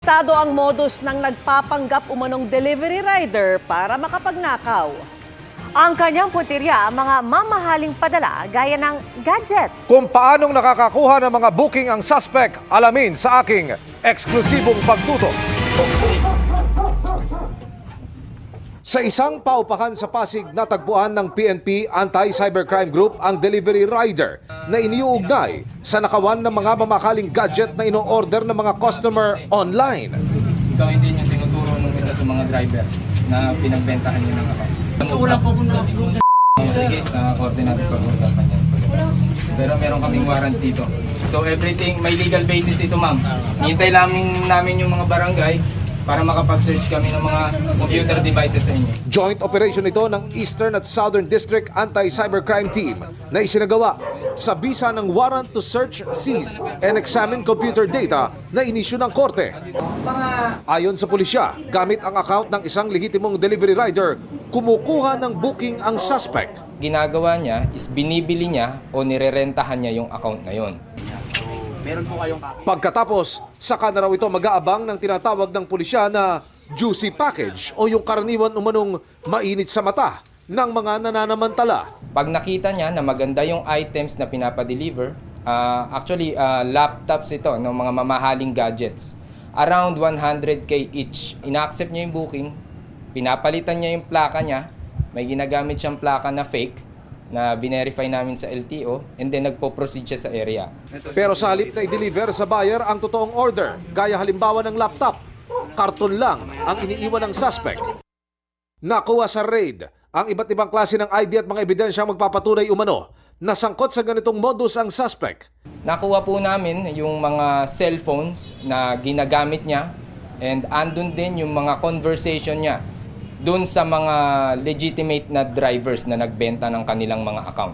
Estado ang modus ng nagpapanggap umanong delivery rider para makapagnakaw. Ang kanyang puntirya, mga mamahaling padala gaya ng gadgets. Kung paanong nakakakuha ng mga booking ang suspect, alamin sa aking eksklusibong pagtutok. Sa isang paupahan sa Pasig, natagpuan ng PNP Anti-Cybercrime Group ang delivery rider na iniuugnay sa nakawan ng mga mamahaling gadget na ino-order ng mga customer online. Ikaw hindi yung tinuturo ng isa sa mga driver na pinagbentahan niyo ng account. Wala po kung sige, sa korte natin pag-usapan yan. Pero meron kaming warrant dito. So everything, may legal basis ito ma'am. Hintay namin yung mga barangay para makapag-search kami ng mga computer devices sa inyo. Joint operation ito ng Eastern at Southern District Anti-Cybercrime Team na isinagawa sa bisa ng warrant to search, seize, and examine computer data na inisyu ng korte. Ayon sa pulisya, gamit ang account ng isang lehitimong delivery rider, kumukuha ng booking ang suspect. Ginagawa niya is binibili niya o nirerentahan niya yung account na yon. Pagkatapos, saka na raw ito mag-aabang ng tinatawag ng pulisya na juicy package o yung karaniwan umanong mainit sa mata ng mga nananamantala. Pag nakita niya na maganda yung items na pinapadeliver, actually laptops ito, ng mga mamahaling gadgets. Around 100K each. Ina-accept niya yung booking, pinapalitan niya yung plaka niya, may ginagamit siyang plaka na fake, na binerify namin sa LTO, and then nagpo-proceed siya sa area. Pero sa halip na i-deliver sa buyer ang totoong order, gaya halimbawa ng laptop, karton lang ang iniiwan ng suspect. Nakuha sa raid ang iba't ibang klase ng ID at mga ebidensyang magpapatunay umano na sangkot sa ganitong modus ang suspect. Nakuha po namin yung mga cellphones na ginagamit niya, and andun din yung mga conversation niya doon sa mga legitimate na drivers na nagbenta ng kanilang mga account.